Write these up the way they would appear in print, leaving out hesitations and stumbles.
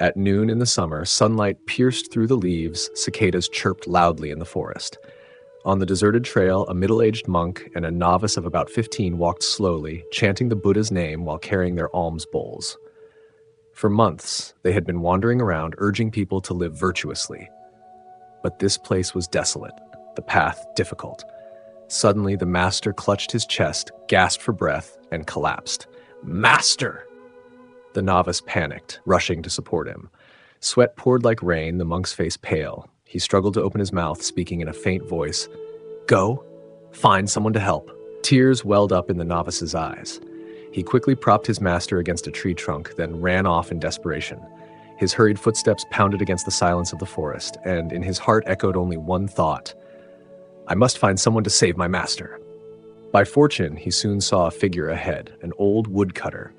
At noon in the summer, sunlight pierced through the leaves, cicadas chirped loudly in the forest. On the deserted trail, a middle-aged monk and a novice of about 15 walked slowly, chanting the Buddha's name while carrying their alms bowls. For months, they had been wandering around, urging people to live virtuously. But this place was desolate, the path difficult. Suddenly, the master clutched his chest, gasped for breath, and collapsed. "Master!" The novice panicked, rushing to support him. Sweat poured like rain, the monk's face pale. He struggled to open his mouth, speaking in a faint voice. "Go, find someone to help." Tears welled up in the novice's eyes. He quickly propped his master against a tree trunk, then ran off in desperation. His hurried footsteps pounded against the silence of the forest, and in his heart echoed only one thought: "I must find someone to save my master." By fortune, he soon saw a figure ahead, an old woodcutter,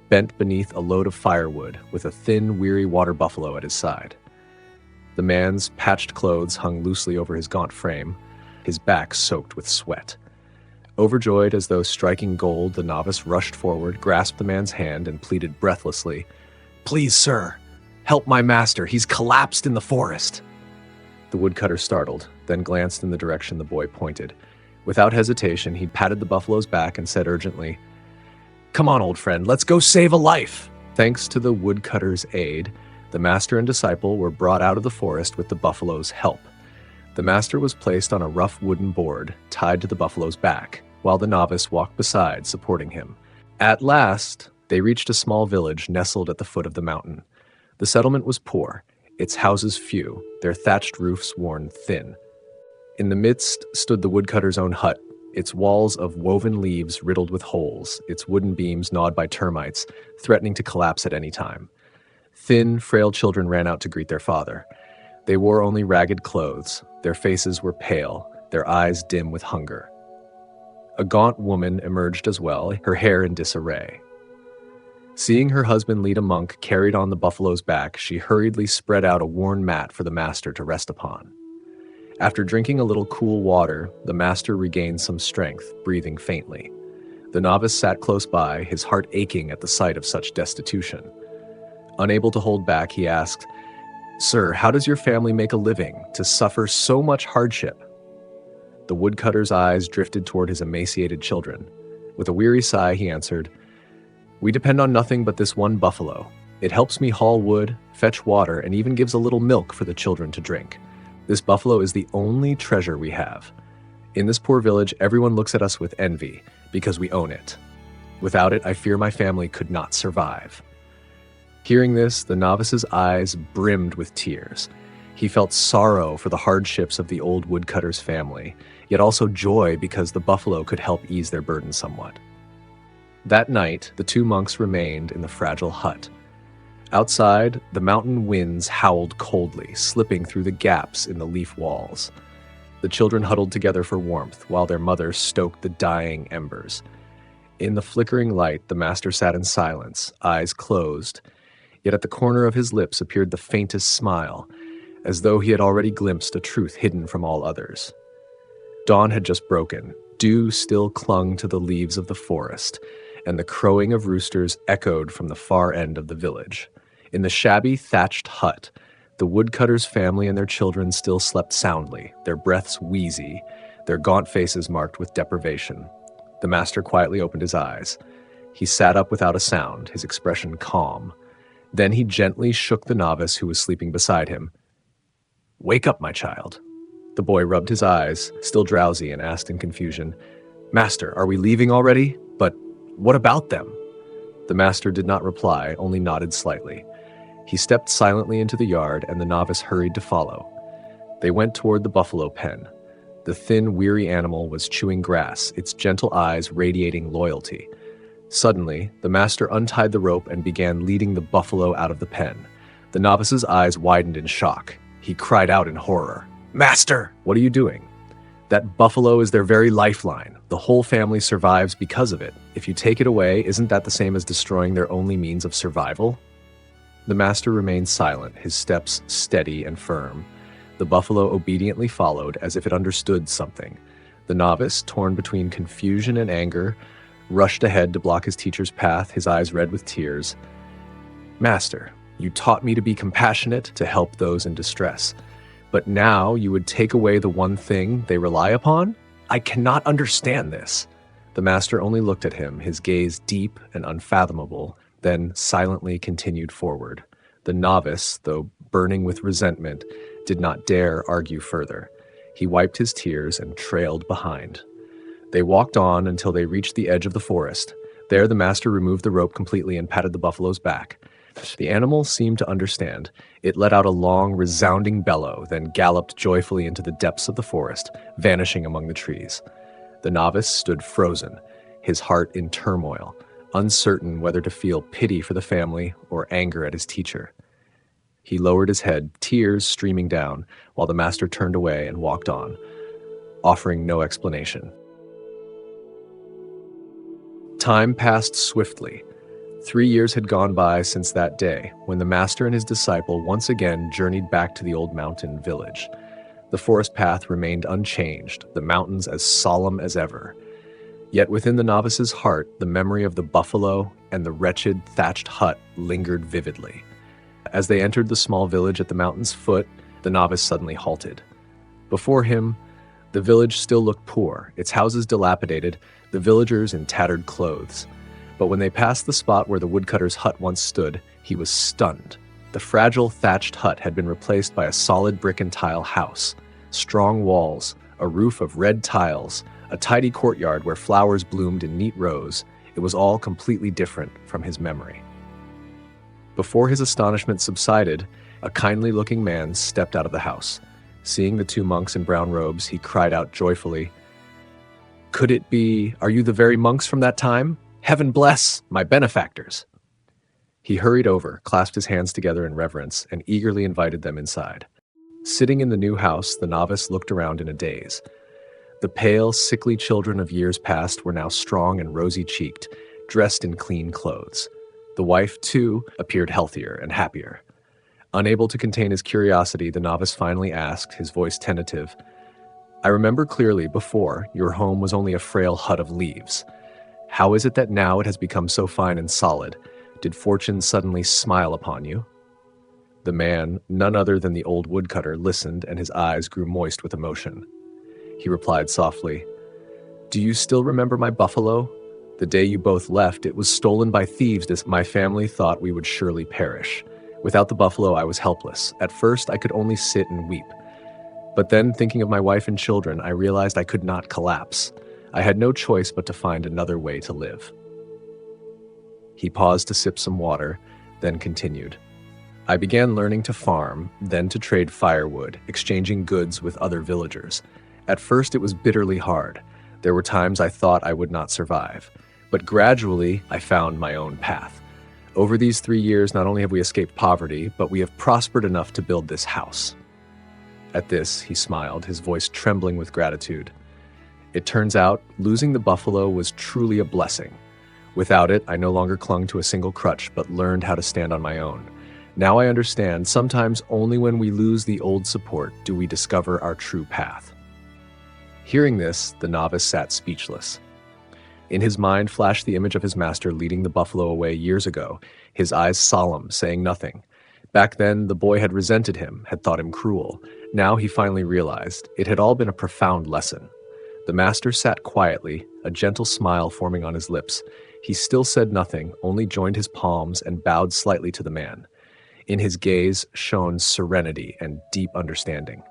bent beneath a load of firewood, with a thin, weary water buffalo at his side. The man's patched clothes hung loosely over his gaunt frame, his back soaked with sweat. Overjoyed as though striking gold, the novice rushed forward, grasped the man's hand, and pleaded breathlessly, "Please, sir, help my master. He's collapsed in the forest." The woodcutter startled, then glanced in the direction the boy pointed. Without hesitation, he patted the buffalo's back and said urgently, "Come on, old friend, let's go save a life." Thanks to the woodcutter's aid, the master and disciple were brought out of the forest with the buffalo's help. The master was placed on a rough wooden board, tied to the buffalo's back, while the novice walked beside, supporting him. At last, they reached a small village nestled at the foot of the mountain. The settlement was poor, its houses few, their thatched roofs worn thin. In the midst stood the woodcutter's own hut, its walls of woven leaves riddled with holes, its wooden beams gnawed by termites, threatening to collapse at any time. Thin, frail children ran out to greet their father. They wore only ragged clothes, their faces were pale, their eyes dim with hunger. A gaunt woman emerged as well, her hair in disarray. Seeing her husband lead a monk carried on the buffalo's back, she hurriedly spread out a worn mat for the master to rest upon. After drinking a little cool water, the master regained some strength, breathing faintly. The novice sat close by, his heart aching at the sight of such destitution. Unable to hold back, he asked, "Sir, how does your family make a living to suffer so much hardship?" The woodcutter's eyes drifted toward his emaciated children. With a weary sigh, he answered, "We depend on nothing but this one buffalo. It helps me haul wood, fetch water, and even gives a little milk for the children to drink. This buffalo is the only treasure we have. In this poor village, everyone looks at us with envy because we own it. Without it, I fear my family could not survive." Hearing this, the novice's eyes brimmed with tears. He felt sorrow for the hardships of the old woodcutter's family, yet also joy because the buffalo could help ease their burden somewhat. That night, the two monks remained in the fragile hut. Outside, the mountain winds howled coldly, slipping through the gaps in the leaf walls. The children huddled together for warmth, while their mother stoked the dying embers. In the flickering light, the master sat in silence, eyes closed, yet at the corner of his lips appeared the faintest smile, as though he had already glimpsed a truth hidden from all others. Dawn had just broken, dew still clung to the leaves of the forest, and the crowing of roosters echoed from the far end of the village. In the shabby, thatched hut, the woodcutter's family and their children still slept soundly, their breaths wheezy, their gaunt faces marked with deprivation. The master quietly opened his eyes. He sat up without a sound, his expression calm. Then he gently shook the novice who was sleeping beside him. "Wake up, my child." The boy rubbed his eyes, still drowsy, and asked in confusion, "Master, are we leaving already? But what about them?" The master did not reply, only nodded slightly. He stepped silently into the yard, and the novice hurried to follow. They went toward the buffalo pen. The thin, weary animal was chewing grass, its gentle eyes radiating loyalty. Suddenly, the master untied the rope and began leading the buffalo out of the pen. The novice's eyes widened in shock. He cried out in horror, "Master, what are you doing? That buffalo is their very lifeline. The whole family survives because of it. If you take it away, isn't that the same as destroying their only means of survival?" The master remained silent, his steps steady and firm. The buffalo obediently followed, as if it understood something. The novice, torn between confusion and anger, rushed ahead to block his teacher's path, his eyes red with tears. "Master, You taught me to be compassionate, to help those in distress. But now you would take away the one thing they rely upon? I cannot understand this." The master only looked at him, his gaze deep and unfathomable, then silently continued forward. The novice, though burning with resentment, did not dare argue further. He wiped his tears and trailed behind. They walked on until they reached the edge of the forest. There the master removed the rope completely and patted the buffalo's back. The animal seemed to understand. It let out a long, resounding bellow, then galloped joyfully into the depths of the forest, vanishing among the trees. The novice stood frozen, his heart in turmoil, uncertain whether to feel pity for the family or anger at his teacher. He lowered his head, tears streaming down, while the master turned away and walked on, offering no explanation. Time passed swiftly. 3 years had gone by since that day, when the master and his disciple once again journeyed back to the old mountain village. The forest path remained unchanged, the mountains as solemn as ever. Yet within the novice's heart, the memory of the buffalo and the wretched thatched hut lingered vividly. As they entered the small village at the mountain's foot, the novice suddenly halted. Before him, the village still looked poor, its houses dilapidated, the villagers in tattered clothes. But when they passed the spot where the woodcutter's hut once stood, he was stunned. The fragile thatched hut had been replaced by a solid brick and tile house. Strong walls, a roof of red tiles, a tidy courtyard where flowers bloomed in neat rows. It was all completely different from his memory. Before his astonishment subsided, a kindly-looking man stepped out of the house. Seeing the two monks in brown robes, he cried out joyfully, "Could it be, are you the very monks from that time? Heaven bless my benefactors!" He hurried over, clasped his hands together in reverence, and eagerly invited them inside. Sitting in the new house, the novice looked around in a daze. The pale, sickly children of years past were now strong and rosy-cheeked, dressed in clean clothes. The wife, too, appeared healthier and happier. Unable to contain his curiosity, the novice finally asked, his voice tentative, "I remember clearly before your home was only a frail hut of leaves. How is it that now it has become so fine and solid? Did fortune suddenly smile upon you?" The man, none other than the old woodcutter, listened, and his eyes grew moist with emotion. He replied softly, "Do you still remember my buffalo? The day you both left, it was stolen by thieves as my family thought we would surely perish. Without the buffalo, I was helpless. At first, I could only sit and weep. But then, thinking of my wife and children, I realized I could not collapse. I had no choice but to find another way to live." He paused to sip some water, then continued. "I began learning to farm, then to trade firewood, exchanging goods with other villagers. At first, it was bitterly hard. There were times I thought I would not survive. But gradually, I found my own path. Over these 3 years, not only have we escaped poverty, but we have prospered enough to build this house." At this, he smiled, his voice trembling with gratitude. "It turns out, losing the buffalo was truly a blessing. Without it, I no longer clung to a single crutch, but learned how to stand on my own. Now I understand, sometimes only when we lose the old support do we discover our true path." Hearing this, the novice sat speechless. In his mind flashed the image of his master leading the buffalo away years ago, his eyes solemn, saying nothing. Back then, the boy had resented him, had thought him cruel. Now he finally realized it had all been a profound lesson. The master sat quietly, a gentle smile forming on his lips. He still said nothing, only joined his palms and bowed slightly to the man. In his gaze shone serenity and deep understanding.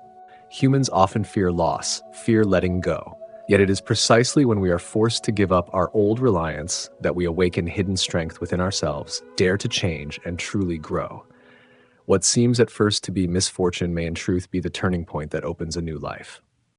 Humans often fear loss, fear letting go. Yet it is precisely when we are forced to give up our old reliance that we awaken hidden strength within ourselves, dare to change, and truly grow. What seems at first to be misfortune may in truth be the turning point that opens a new life.